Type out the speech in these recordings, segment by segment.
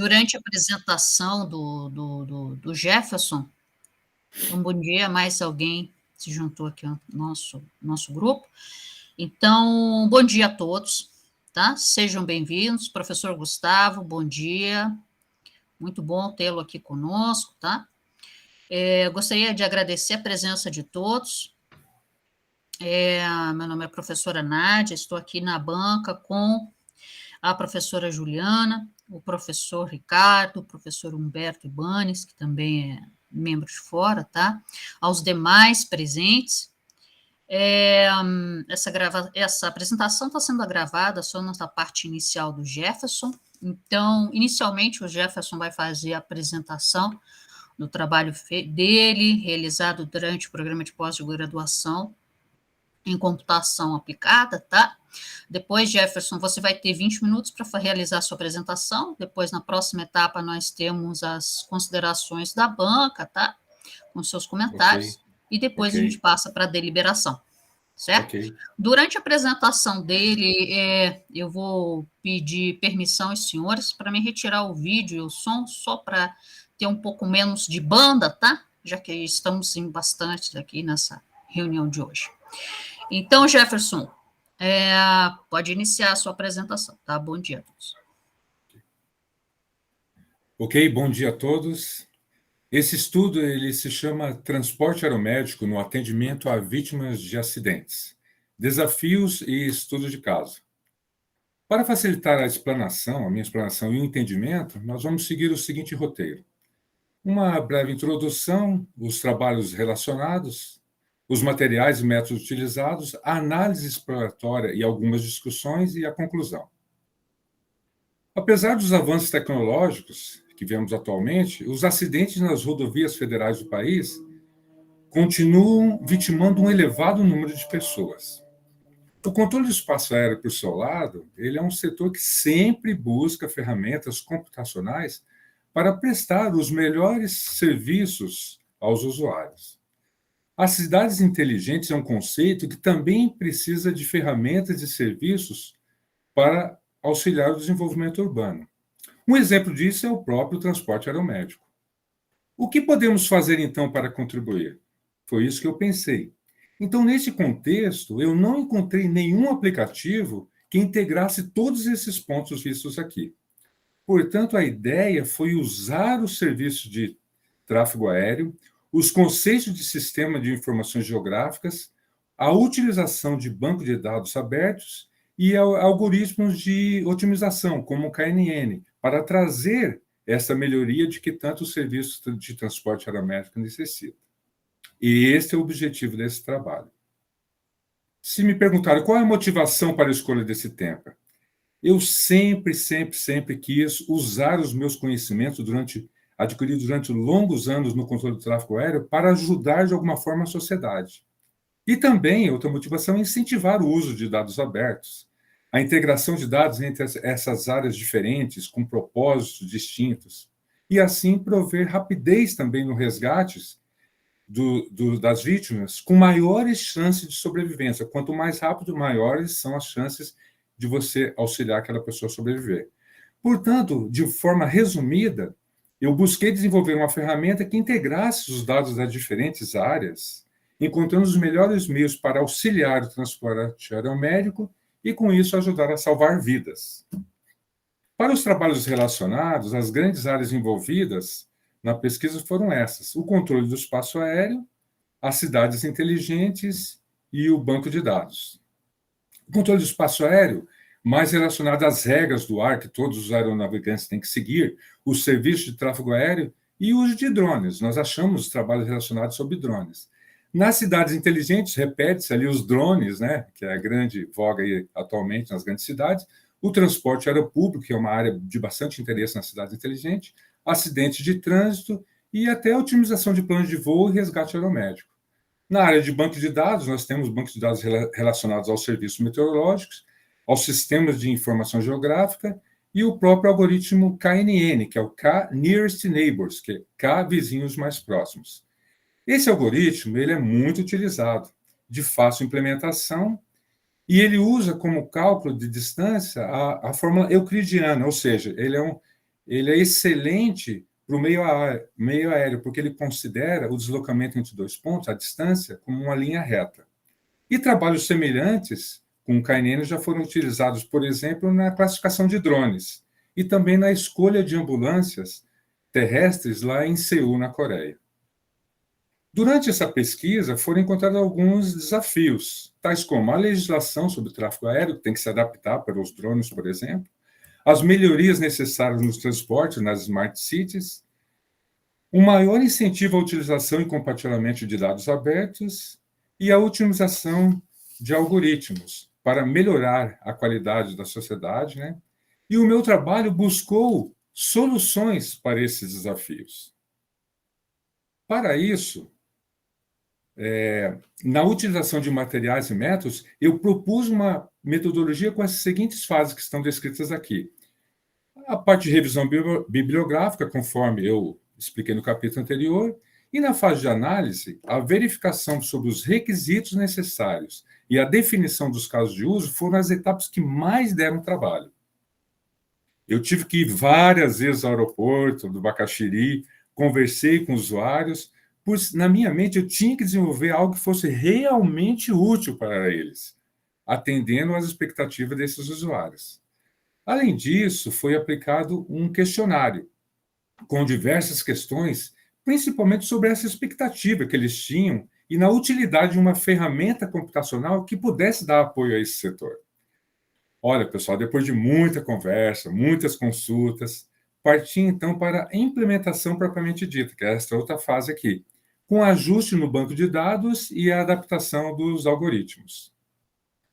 durante a apresentação do Jefferson, então, bom dia, mais alguém se juntou aqui ao nosso grupo. Então, bom dia a todos, tá? Sejam bem-vindos. Professor Gustavo, bom dia. Muito bom tê-lo aqui conosco, tá? Gostaria de agradecer a presença de todos. Meu nome é professora Nádia, estou aqui na banca com a professora Juliana, o professor Ricardo, o professor Humberto Ibanes, que também é membro de fora, tá? Aos demais presentes. Essa apresentação está sendo gravada só nessa parte inicial do Jefferson. Então, inicialmente, o Jefferson vai fazer a apresentação do trabalho dele, realizado durante o programa de pós-graduação em computação aplicada, tá? Depois, Jefferson, você vai ter 20 minutos para realizar a sua apresentação. Depois, na próxima etapa, nós temos as considerações da banca, tá? Com seus comentários. Okay. E depois a gente passa para a deliberação, certo? Okay. Durante a apresentação dele, eu vou pedir permissão aos senhores para me retirar o vídeo e o som, só para ter um pouco menos de banda, tá? Já que estamos em bastante aqui nessa reunião de hoje. Então, Jefferson, pode iniciar a sua apresentação, tá? Bom dia a todos. Ok, bom dia a todos. Esse estudo ele se chama Transporte Aeromédico no Atendimento a Vítimas de Acidentes, Desafios e Estudo de Caso. Para facilitar a minha explanação e o entendimento, nós vamos seguir o seguinte roteiro. Uma breve introdução, os trabalhos relacionados, os materiais e métodos utilizados, a análise exploratória e algumas discussões e a conclusão. Apesar dos avanços tecnológicos que vemos atualmente, os acidentes nas rodovias federais do país continuam vitimando um elevado número de pessoas. O controle do espaço aéreo, por seu lado, ele é um setor que sempre busca ferramentas computacionais para prestar os melhores serviços aos usuários. As cidades inteligentes é um conceito que também precisa de ferramentas e serviços para auxiliar o desenvolvimento urbano. Um exemplo disso é o próprio transporte aeromédico. O que podemos fazer, então, para contribuir? Foi isso que eu pensei. Então, nesse contexto, eu não encontrei nenhum aplicativo que integrasse todos esses pontos vistos aqui. Portanto, a ideia foi usar os serviços de tráfego aéreo, os conceitos de sistema de informações geográficas, a utilização de banco de dados abertos e algoritmos de otimização, como o KNN, para trazer essa melhoria de que tanto o serviço de transporte aeromédico necessita. E esse é o objetivo desse trabalho. Se me perguntaram qual é a motivação para a escolha desse tema, eu sempre quis usar os meus conhecimentos adquiridos durante longos anos no controle do tráfego aéreo para ajudar de alguma forma a sociedade. E também, outra motivação é incentivar o uso de dados abertos, a integração de dados entre essas áreas diferentes, com propósitos distintos, e assim prover rapidez também no resgate das vítimas, com maiores chances de sobrevivência. Quanto mais rápido, maiores são as chances de você auxiliar aquela pessoa a sobreviver. Portanto, de forma resumida, eu busquei desenvolver uma ferramenta que integrasse os dados das diferentes áreas, encontrando os melhores meios para auxiliar o transporte aeromédico e, com isso, ajudar a salvar vidas. Para os trabalhos relacionados, as grandes áreas envolvidas na pesquisa foram essas: o controle do espaço aéreo, as cidades inteligentes e o banco de dados. O controle do espaço aéreo, mais relacionado às regras do ar que todos os aeronavegantes têm que seguir, os serviços de tráfego aéreo e o uso de drones. Nós achamos trabalhos relacionados sobre drones. Nas cidades inteligentes, repete-se ali os drones, né, que é a grande voga aí atualmente nas grandes cidades, o transporte aeropúblico, que é uma área de bastante interesse na cidade inteligente, acidentes de trânsito e até a otimização de planos de voo e resgate aeromédico. Na área de banco de dados, nós temos bancos de dados relacionados aos serviços meteorológicos, aos sistemas de informação geográfica e o próprio algoritmo KNN, que é o K Nearest Neighbors, que é K vizinhos mais próximos. Esse algoritmo ele é muito utilizado, de fácil implementação, e ele usa como cálculo de distância a fórmula euclidiana, ou seja, ele é ele é excelente para o meio aéreo, porque ele considera o deslocamento entre dois pontos, a distância, como uma linha reta. E trabalhos semelhantes com o KNN já foram utilizados, por exemplo, na classificação de drones e também na escolha de ambulâncias terrestres lá em Seul, na Coreia. Durante essa pesquisa, foram encontrados alguns desafios, tais como a legislação sobre o tráfego aéreo, que tem que se adaptar para os drones, por exemplo, as melhorias necessárias nos transportes, nas smart cities, um maior incentivo à utilização e compartilhamento de dados abertos e a otimização de algoritmos para melhorar a qualidade da sociedade, né? E o meu trabalho buscou soluções para esses desafios. Para isso, na utilização de materiais e métodos, eu propus uma metodologia com as seguintes fases que estão descritas aqui. A parte de revisão bibliográfica, conforme eu expliquei no capítulo anterior, e na fase de análise, a verificação sobre os requisitos necessários e a definição dos casos de uso foram as etapas que mais deram trabalho. Eu tive que ir várias vezes ao aeroporto do Bacaxiri, conversei com usuários, pois na minha mente eu tinha que desenvolver algo que fosse realmente útil para eles, atendendo às expectativas desses usuários. Além disso, foi aplicado um questionário com diversas questões, principalmente sobre essa expectativa que eles tinham e na utilidade de uma ferramenta computacional que pudesse dar apoio a esse setor. Olha, pessoal, depois de muita conversa, muitas consultas, parti então para a implementação propriamente dita, que é esta outra fase aqui, com ajuste no banco de dados e a adaptação dos algoritmos.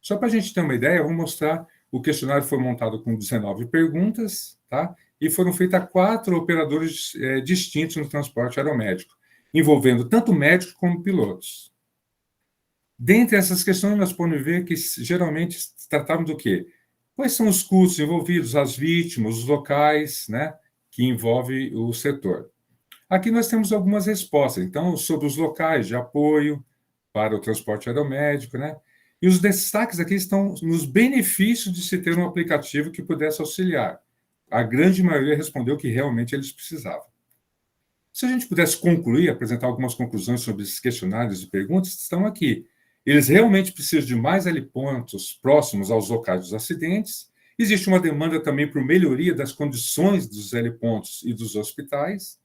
Só para a gente ter uma ideia, eu vou mostrar, o questionário foi montado com 19 perguntas, tá? E foram feitas 4 operadores distintos no transporte aeromédico, envolvendo tanto médicos como pilotos. Dentre essas questões, nós podemos ver que geralmente se tratavam do quê? Quais são os custos envolvidos, as vítimas, os locais, né, que envolve o setor. Aqui nós temos algumas respostas, então, sobre os locais de apoio para o transporte aeromédico, né? E os destaques aqui estão nos benefícios de se ter um aplicativo que pudesse auxiliar. A grande maioria respondeu que realmente eles precisavam. Se a gente pudesse concluir, apresentar algumas conclusões sobre esses questionários e perguntas, estão aqui. Eles realmente precisam de mais helipontos próximos aos locais dos acidentes. Existe uma demanda também por melhoria das condições dos helipontos e dos hospitais.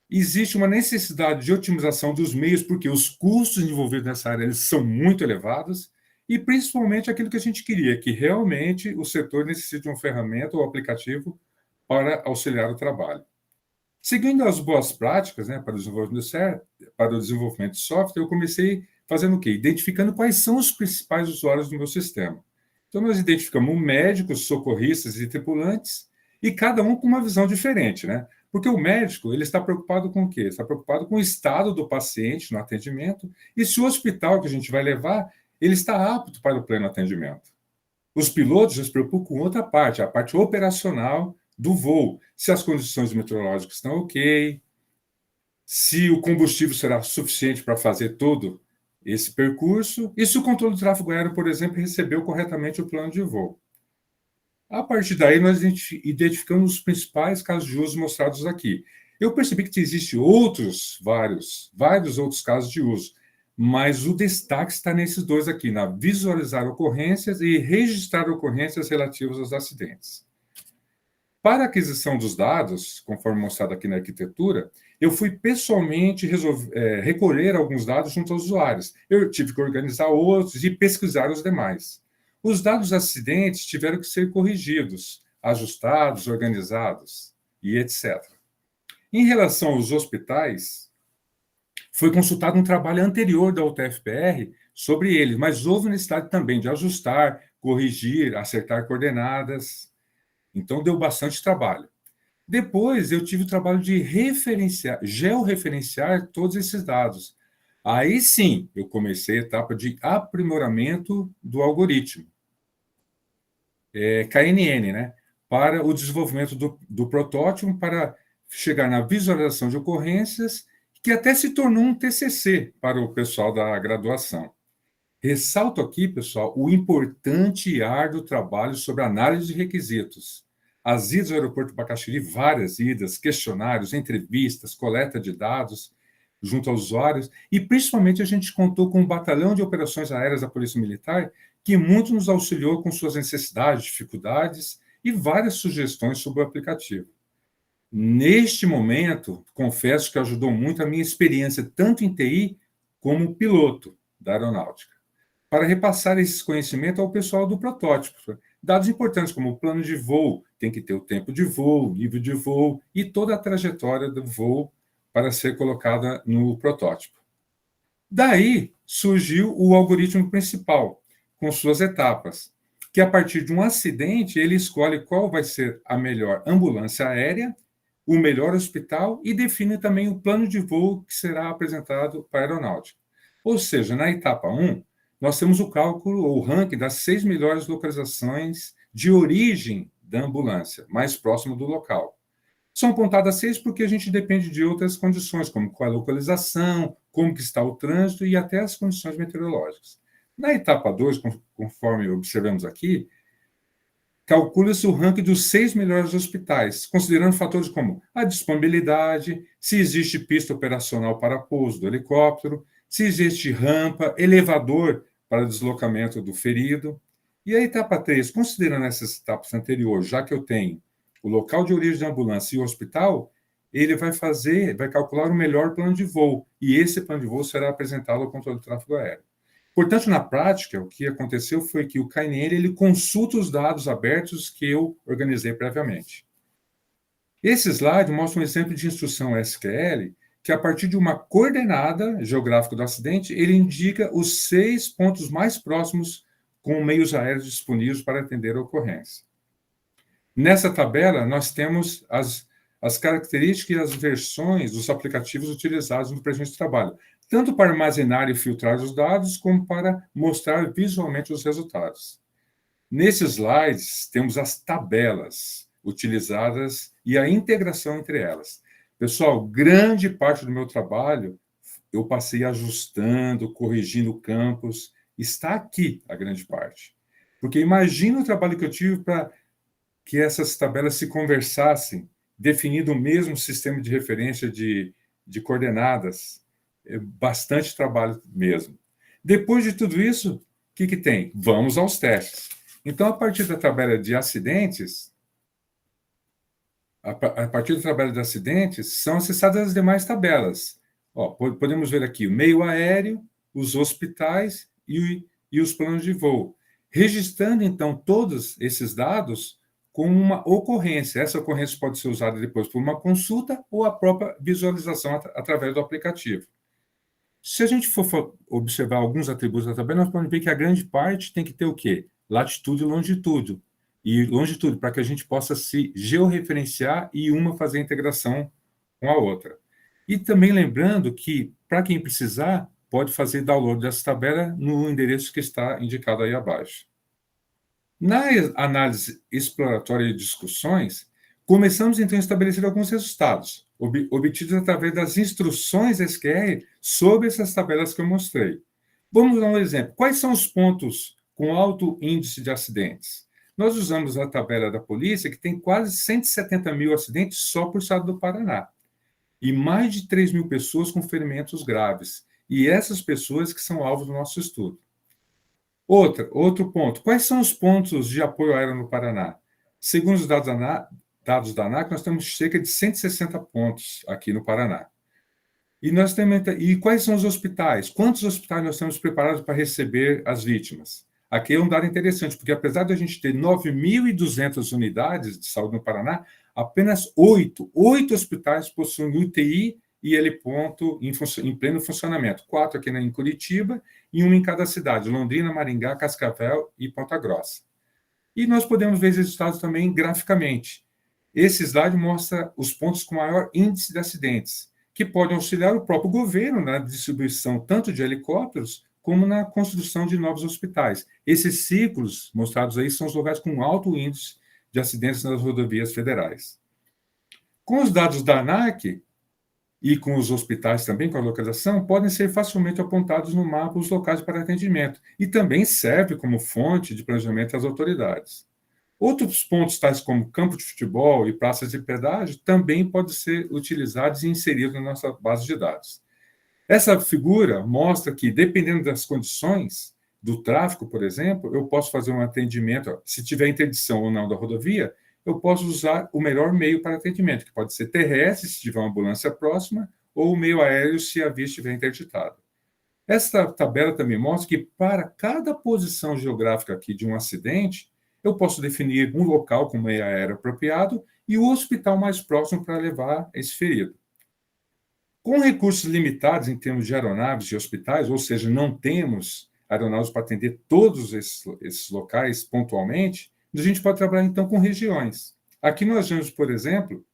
Existe uma necessidade de otimização dos meios, porque os custos envolvidos nessa área eles são muito elevados, e principalmente aquilo que a gente queria, que realmente o setor necessite de uma ferramenta ou aplicativo para auxiliar o trabalho. Seguindo as boas práticas, né, para o desenvolvimento de software, eu comecei fazendo o quê? Identificando quais são os principais usuários do meu sistema. Então, nós identificamos médicos, socorristas e tripulantes, e cada um com uma visão diferente, né? Porque o médico, ele está preocupado com o quê? Está preocupado com o estado do paciente no atendimento e se o hospital que a gente vai levar, ele está apto para o pleno atendimento. Os pilotos já se preocupam com outra parte, a parte operacional do voo, se as condições meteorológicas estão ok, se o combustível será suficiente para fazer todo esse percurso e se o controle do tráfego aéreo, por exemplo, recebeu corretamente o plano de voo. A partir daí, nós identificamos os principais casos de uso mostrados aqui. Eu percebi que existem vários outros casos de uso, mas o destaque está nesses dois aqui, na visualizar ocorrências e registrar ocorrências relativas aos acidentes. Para a aquisição dos dados, conforme mostrado aqui na arquitetura, eu fui pessoalmente recolher alguns dados junto aos usuários. Eu tive que organizar outros e pesquisar os demais. Os dados acidentes tiveram que ser corrigidos, ajustados, organizados e etc. Em relação aos hospitais, foi consultado um trabalho anterior da UTFPR sobre eles, mas houve necessidade também de ajustar, corrigir, acertar coordenadas. Então, deu bastante trabalho. Depois, eu tive o trabalho de georreferenciar todos esses dados. Aí sim, eu comecei a etapa de aprimoramento do algoritmo. KNN, né? Para o desenvolvimento do protótipo, para chegar na visualização de ocorrências, que até se tornou um TCC para o pessoal da graduação. Ressalto aqui, pessoal, o importante e árduo trabalho sobre análise de requisitos, as idas ao aeroporto de Bacaxiri, várias idas, questionários, entrevistas, coleta de dados junto aos usuários, e principalmente a gente contou com um batalhão de operações aéreas da Polícia Militar, que muito nos auxiliou com suas necessidades, dificuldades e várias sugestões sobre o aplicativo. Neste momento, confesso que ajudou muito a minha experiência, tanto em TI como piloto da aeronáutica, para repassar esses conhecimentos ao pessoal do protótipo. Dados importantes como o plano de voo, tem que ter o tempo de voo, o nível de voo e toda a trajetória do voo para ser colocada no protótipo. Daí surgiu o algoritmo principal, com suas etapas, que a partir de um acidente ele escolhe qual vai ser a melhor ambulância aérea, o melhor hospital e define também o plano de voo que será apresentado para a aeronáutica. Ou seja, na etapa 1, nós temos o cálculo ou ranking das 6 melhores localizações de origem da ambulância, mais próximo do local. São apontadas 6 porque a gente depende de outras condições, como qual a localização, como que está o trânsito e até as condições meteorológicas. Na etapa 2, conforme observamos aqui, calcula-se o ranking dos 6 melhores hospitais, considerando fatores como a disponibilidade, se existe pista operacional para pouso do helicóptero, se existe rampa, elevador para deslocamento do ferido. E a etapa 3, considerando essas etapas anteriores, já que eu tenho o local de origem da ambulância e o hospital, ele vai calcular o melhor plano de voo, e esse plano de voo será apresentado ao controle do tráfego aéreo. Portanto, na prática, o que aconteceu foi que o KNN ele consulta os dados abertos que eu organizei previamente. Esse slide mostra um exemplo de instrução SQL que, a partir de uma coordenada geográfica do acidente, ele indica os 6 pontos mais próximos com meios aéreos disponíveis para atender a ocorrência. Nessa tabela, nós temos as características e as versões dos aplicativos utilizados no presente trabalho, tanto para armazenar e filtrar os dados, como para mostrar visualmente os resultados. Nesses slides, temos as tabelas utilizadas e a integração entre elas. Pessoal, grande parte do meu trabalho eu passei ajustando, corrigindo campos. Está aqui a grande parte. Porque imagina o trabalho que eu tive para que essas tabelas se conversassem, definindo o mesmo sistema de referência de coordenadas. É bastante trabalho mesmo. Depois de tudo isso, o que tem? Vamos aos testes. Então, a partir da tabela de acidentes, são acessadas as demais tabelas. Podemos ver aqui o meio aéreo, os hospitais e os planos de voo. Registrando, então, todos esses dados com uma ocorrência. Essa ocorrência pode ser usada depois por uma consulta ou a própria visualização através do aplicativo. Se a gente for observar alguns atributos da tabela, nós podemos ver que a grande parte tem que ter o quê? Latitude e longitude. E longitude, para que a gente possa se georreferenciar e uma fazer a integração com a outra. E também lembrando que, para quem precisar, pode fazer download dessa tabela no endereço que está indicado aí abaixo. Na análise exploratória de discussões, começamos então a estabelecer alguns resultados, obtidos através das instruções SQL sobre essas tabelas que eu mostrei. Vamos dar um exemplo. Quais são os pontos com alto índice de acidentes? Nós usamos a tabela da polícia, que tem quase 170 mil acidentes só por estado do Paraná, e mais de 3 mil pessoas com ferimentos graves, e essas pessoas que são alvo do nosso estudo. Outro ponto. Quais são os pontos de apoio aéreo no Paraná? Segundo os dados da ANAC, nós temos cerca de 160 pontos aqui no Paraná. E quais são os hospitais? Quantos hospitais nós temos preparados para receber as vítimas? Aqui é um dado interessante, porque apesar de a gente ter 9.200 unidades de saúde no Paraná, apenas 8 hospitais possuem UTI e heliponto em pleno funcionamento. 4 aqui em Curitiba e 1 em cada cidade, Londrina, Maringá, Cascavel e Ponta Grossa. E nós podemos ver esses resultados também graficamente. Esse slide mostra os pontos com maior índice de acidentes, que podem auxiliar o próprio governo na distribuição tanto de helicópteros como na construção de novos hospitais. Esses círculos mostrados aí são os lugares com alto índice de acidentes nas rodovias federais. Com os dados da ANAC, e com os hospitais também, com a localização, podem ser facilmente apontados no mapa os locais para atendimento, e também serve como fonte de planejamento às autoridades. Outros pontos, tais como campo de futebol e praças de pedágio, também podem ser utilizados e inseridos na nossa base de dados. Essa figura mostra que, dependendo das condições do tráfego, por exemplo, eu posso fazer um atendimento, se tiver interdição ou não da rodovia, eu posso usar o melhor meio para atendimento, que pode ser terrestre, se tiver uma ambulância próxima, ou o meio aéreo, se a via estiver interditada. Esta tabela também mostra que, para cada posição geográfica aqui de um acidente, eu posso definir um local com meio aéreo apropriado e o hospital mais próximo para levar esse ferido. Com recursos limitados em termos de aeronaves e hospitais, ou seja, não temos aeronaves para atender todos esses locais pontualmente, a gente pode trabalhar, então, com regiões. Aqui nós vemos, por exemplo,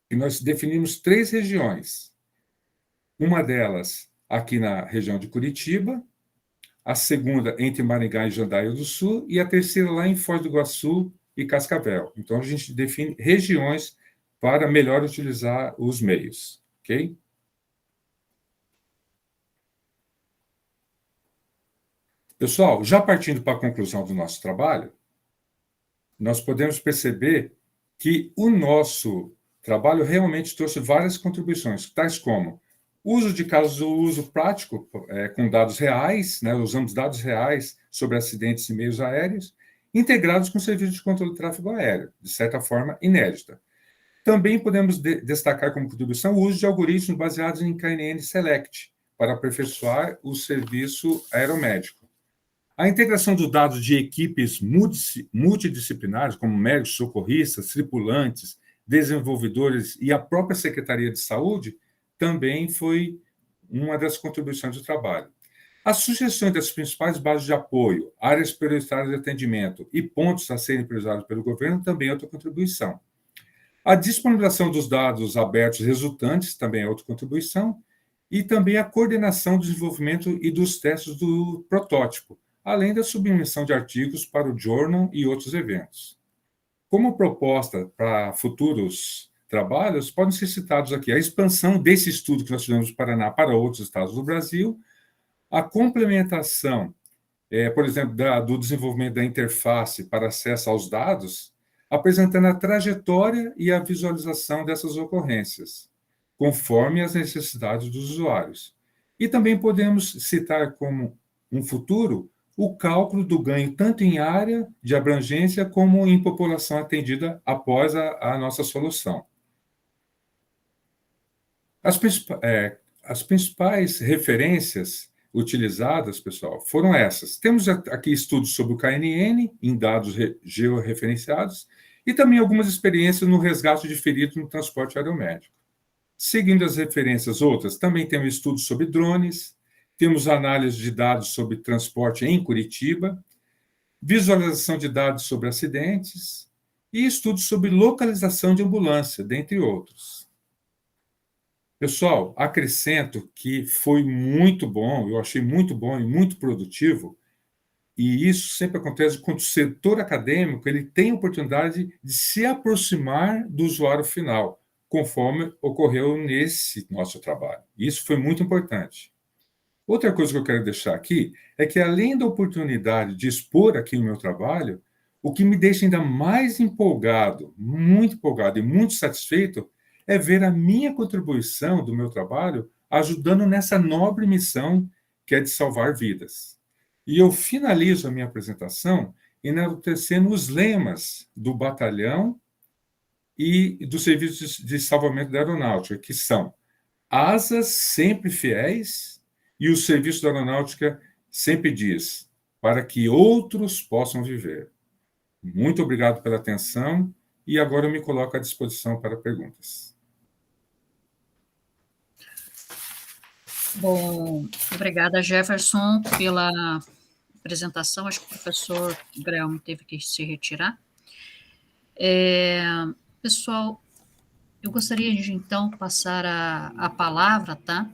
que nós definimos 3 regiões. Uma delas aqui na região de Curitiba, a segunda entre Maringá e Jandaia do Sul, e a terceira lá em Foz do Iguaçu e Cascavel. Então, a gente define regiões para melhor utilizar os meios, ok? Pessoal, já partindo para a conclusão do nosso trabalho, nós podemos perceber que o nosso trabalho realmente trouxe várias contribuições, tais como uso de casos do uso prático com dados reais, né, usamos dados reais sobre acidentes e meios aéreos, integrados com o serviço de controle de tráfego aéreo, de certa forma inédita. Também podemos destacar como contribuição o uso de algoritmos baseados em KNN Select, para aperfeiçoar o serviço aeromédico. A integração dos dados de equipes multidisciplinares, como médicos, socorristas, tripulantes, desenvolvedores e a própria Secretaria de Saúde, também foi uma das contribuições do trabalho. As sugestões das principais bases de apoio, áreas prioritárias de atendimento e pontos a serem priorizados pelo governo também é outra contribuição. A disponibilização dos dados abertos resultantes também é outra contribuição. E também a coordenação do desenvolvimento e dos testes do protótipo, além da submissão de artigos para o Journal e outros eventos. Como proposta para futuros trabalhos, podem ser citados aqui a expansão desse estudo que nós fizemos no Paraná para outros estados do Brasil, a complementação, por exemplo, do desenvolvimento da interface para acesso aos dados, apresentando a trajetória e a visualização dessas ocorrências, conforme as necessidades dos usuários. E também podemos citar como um futuro o cálculo do ganho tanto em área de abrangência como em população atendida após a nossa solução. As principais referências utilizadas, pessoal, foram essas. Temos aqui estudos sobre o KNN, em dados georreferenciados, e também algumas experiências no resgate de feridos no transporte aeromédico. Seguindo as referências outras, também temos estudos sobre drones, temos análise de dados sobre transporte em Curitiba, visualização de dados sobre acidentes e estudos sobre localização de ambulância, dentre outros. Pessoal, acrescento que foi muito bom, eu achei muito bom e muito produtivo, e isso sempre acontece quando o setor acadêmico ele tem a oportunidade de se aproximar do usuário final, conforme ocorreu nesse nosso trabalho. Isso foi muito importante. Outra coisa que eu quero deixar aqui é que, além da oportunidade de expor aqui o meu trabalho, o que me deixa ainda mais empolgado e muito satisfeito é ver a minha contribuição do meu trabalho ajudando nessa nobre missão que é de salvar vidas. E eu finalizo a minha apresentação enaltecendo os lemas do batalhão e do Serviço de Salvamento da Aeronáutica, que são asas sempre fiéis, e o Serviço da Aeronáutica sempre diz, para que outros possam viver. Muito obrigado pela atenção, e agora eu me coloco à disposição para perguntas. Bom, obrigada, Jefferson, pela apresentação. Acho que o professor Grelme teve que se retirar. Pessoal, eu gostaria de, então, passar a palavra, tá?